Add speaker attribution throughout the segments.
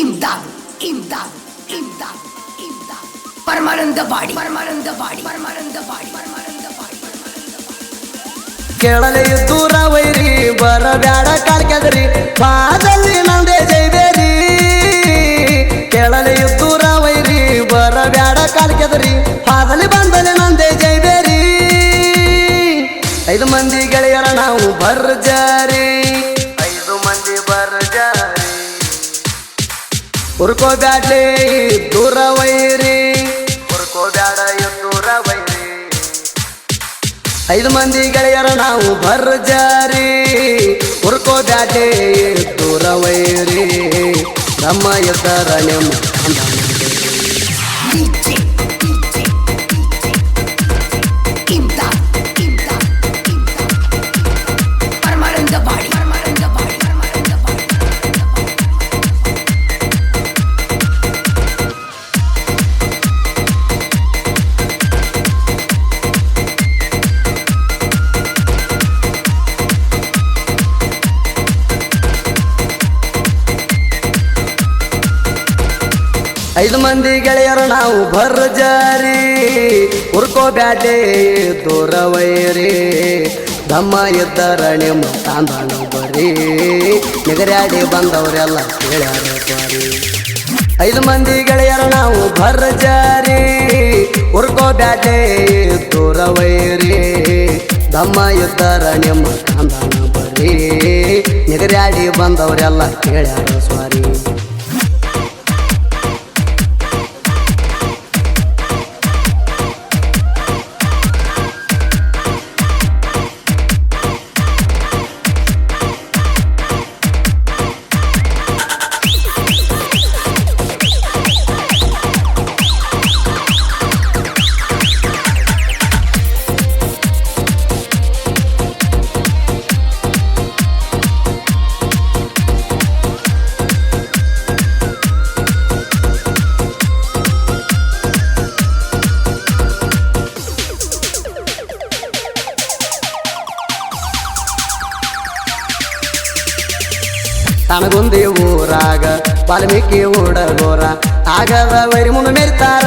Speaker 1: imdad, imdad, imdad, imdad. Permanent body, permanent body, permanent body, permanent body.
Speaker 2: ಕೇಳಲೆ ದೂರ ವೈರಿ ಬರಬ್ಯಾಡ ಕಾಲ್ಕೆದರಿ ಪಾದಲ್ಲಿ ನಂದೇ ಜೈಬೇರಿ ಕೇಳಲೆ ದೂರ ವೈರಿ ಬರಬ್ಯಾಡ ಕಾಲ್ಕೆದರಿ ಪಾದಲ್ಲಿ ಬಂದಲ್ಲಿ ನಂದೇ ಜೈಬೇರಿ 5 ಮಂದಿ ಗೆಳೆಯರ ನಾವು ಬರ್ಜಾರಿ 5 ಮಂದಿ ಬರ್ಜಾರಿ ಉರ್ಕೋಬ್ಯಾಡ್ಲಿ ದೂರ ವೈರಿ ಉರ್ಕೋಬ್ಯಾಡ ದೂರ ವೈರಿ 5 ಮಂದಿ ಗೆಳೆಯರ ನಾವು ಬರ್ಜಾರಿ ಉರ್ಕೋಬ್ಯಾಡ್ಲಿ ದೂರ ವೈರಿ ನಮ್ಮ ಎದ್ದರ ನಿಮ್ಮ ಐದು ಮಂದಿ ಗೆಳೆಯರು ನಾವು ಬರ್ಜಾರಿ ಉರ್ಕೋಬ್ಯಾಡ್ಲಿ ದೂರ ವೈರಿ ದಮ್ಮ ಇದ್ದರ ನಿಮ್ಮ ತಾಂದಾಣ ಬರೀ ನಿಗರ್ಯಾಡಿ ಬಂದವರೆಲ್ಲ ಕೇಳ್ಯಾರ ಸ್ವಾರಿ 5 ಮಂದಿ ಗೆಳೆಯರು ನಾವು ಬರ್ಜಾರಿ ಉರ್ಕೋಬ್ಯಾಡ್ಲಿ ದೂರ ವೈರಿ ದಮ್ಮ ಇದ್ದರ ನಿಮ್ಮ ತಾಂದಾಣ ಬರೀ ನಿಗರ್ಯಾಡಿ ಬಂದವರೆಲ್ಲ ಕೇಳ್ಯಾರ ಸ್ವಾರಿ ತನಗುಂದಿ ಊರಾಗ ವಾಲ್ಮೀಕಿ ಹುಡುಗೋರ ಆಗದ ವೈರಿ ಮುಂದೆ ಮೆರಿತಾರ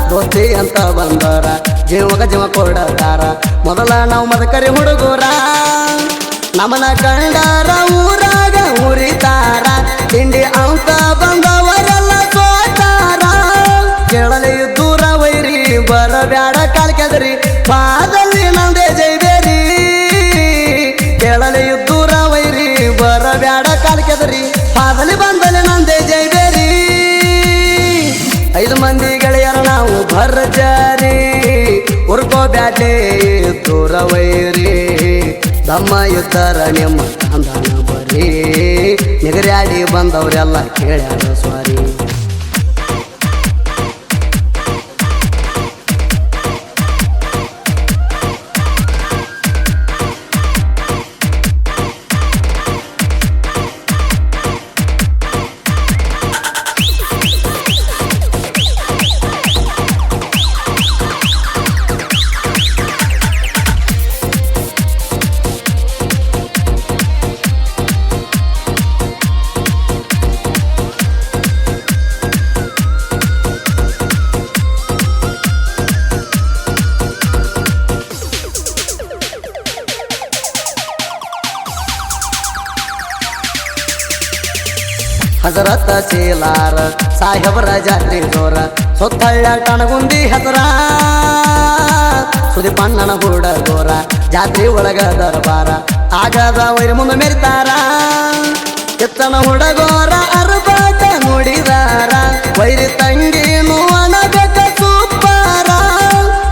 Speaker 2: ದೋಸ್ತಿ ಅಂತ ಬಂದರ ಜೀವಗ ಜೀವ ಕೊಡತಾರ ಮೊದಲ ನಾವು ಮದಕರಿ ಹುಡುಗೋರ ನಮನ ಕಂಡರ ಊರಾಗ ಉರಿತಾರ ತಿಂಡಿ ಅಂತ ಬಂದವರೆಲ್ಲ ಸೋತಾರ ಕೇಳಲಿ ದೂರ ವೈರಿ ಬರಬ್ಯಾಡ ಕಾಲ್ಕೆದರಿ ಪಾದಲ್ಲಿ ನಂದೇ ಜೈಬೇರಿ ಕೇಳಲಿ ದೂರ ವೈರಿ ಬರಬ್ಯಾಡ ಕಾಲ್ಕೆದರಿ ಪಾದಲ್ಲಿ ಬಂದಲ್ಲಿ ನಂದೇ ಜೈಬೇರಿ 5 ಮಂದಿ ಗೆಳೆಯರು ನಾವು ಬರ್ಜಾರಿ ಉರ್ಕೋಬ್ಯಾಡ್ಲಿ ದೂರ ವೈರಿ ದಮ್ಮ ಇದ್ದರ ನಿಮ್ಮ ತಾಂದಾಣ ಬರೀ ನಿಗರ್ಯಾಡಿ ಬಂದವರೆಲ್ಲ ಕೇಳ್ಯಾರ ಸ್ವಾರಿ ಹಜರತ ಚೀಲಾರ ಸಾಹೇಬರ ಜಾತ್ರಿ ಜೋರ ಸುತ್ತಳ್ಳ ಟಣಗುಂದಿ ಹೆಸರ ಸುದಿಪಣ್ಣನ ಹುಡುಗೋರ ಜಾತ್ರಿ ಒಳಗ ದರ್ಬಾರ ಆಗದ ವೈರಿ ಮುಂದೆ ಮೆರಿತಾರ ಎತ್ತನ ಹುಡುಗೋರ ಅರ್ಬಾಟ ನುಡಿದಾರ ವೈರಿ ತಂಗಿ ನೋವನಬೇಕ ಸೂಪಾರ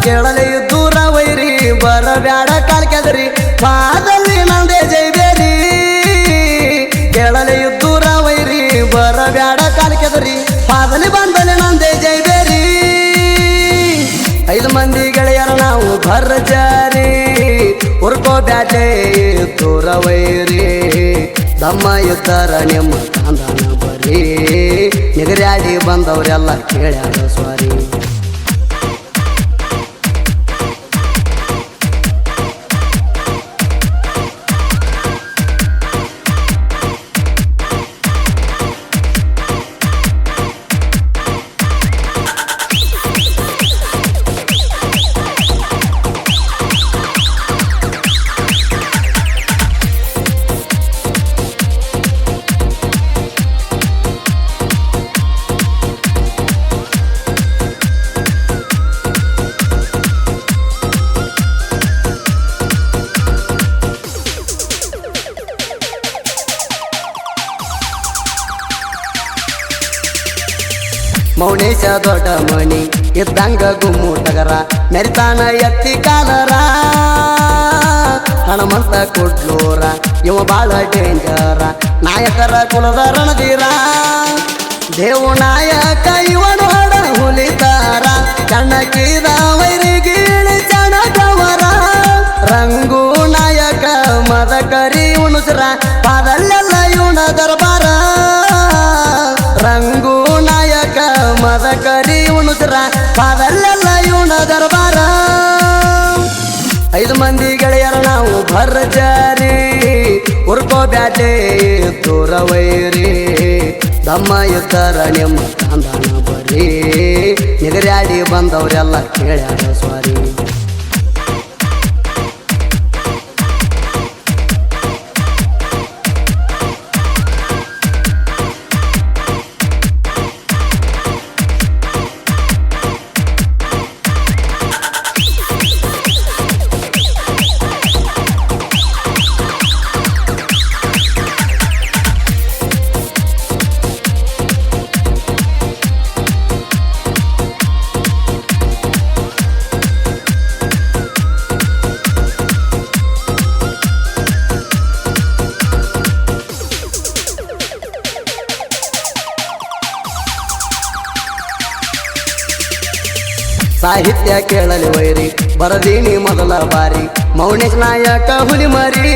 Speaker 2: ಕೇಳಲಿ ದೂರ ವೈರಿ ಬರಬ್ಯಾಡ ಕಾಲ್ಕೆದರಿ ಪಾದಲ್ಲಿ ನಂದೇ ಜೈಬೇರಿ ಕೇಳಲಿ ದೂರ ವೈರಿ ಬರಬ್ಯಾಡ ಕಾಲ್ಕೆದರಿ ಪಾದಲ್ಲಿ ಬಂದಲ್ಲಿ ನಂದೇ ಜೈಬೇರಿ 5 ಮಂದಿ ಗೆಳೆಯರು ನಾವು ಬರ್ಜಾರಿ ಉರ್ಕೋಬ್ಯಾಡ್ಲಿ ದೂರ ವೈರಿ ದಮ್ಮ ಇದ್ದರ ನಿಮ್ಮ ತಾಂದಾಣ ಬರೀ ನಿಗರ್ಯಾಡಿ ಬಂದವರೆಲ್ಲ ಕೇಳ್ಯಾರ ಸ್ವಾರಿ ಮೌನೇಶ ದೊಡ್ಡ ಮಣಿ ಇದ್ದಂಗ ಗುಮ್ಮು ಟಗರ ಮೆರಿತಾನ ಎತ್ತಿ ಕಾಲರ ಹಣಮಂತ ಕೊಡ್ಲೂರ ಇವ ಬಾಳ ಡೇಂಜರ ನಾಯಕರ ಕುಲದ ರಣಧೀರ ದೇವು ನಾಯಕ ಇವ ನೋಡ ಹುಲಿತಾರ ಕಣ್ಣಕ್ಕಿದ ವೈರಿಗೀಳಿ ಚಣಕವರ ರಂಗು ನಾಯಕ ಮದ ಕರಿ ಉಣಸ್ರ ಪಾದಲ್ಲೆಲ್ಲ ಇವನ ದರ್ಬಾರ ರಂಗು ನಾಯಕ ಮದ ಕರಿ ಉಣಸ್ರ ಪಾದಲ್ಲೆಲ್ಲ ಇವನ ದರ್ಬಾರ 5 ಮಂದಿ ಗೆಳೆಯರ ನಾವು ಭರ್ಜರಿ ಉರ್ಕೋ ಬ್ಯಾಟೆ ದೂರ ವೈರಿ ದಮ್ಮ ಇತರ ನಿಮ್ಮ ಕಂದನ ಬರೀ ನಿಗರ್ಯಾಡಿ ಬಂದವರೆಲ್ಲ ಕೇಳ್ಯಾರ ಸ್ವಾರಿ ಸಾಹಿತ್ಯ ಕೇಳಲಿ ವೈರಿ ಬರದೀನಿ ಮೊದಲ ಬಾರಿ ಮೌನೇಶ್ ನಾಯಕ ಹುಲಿ ಮರಿ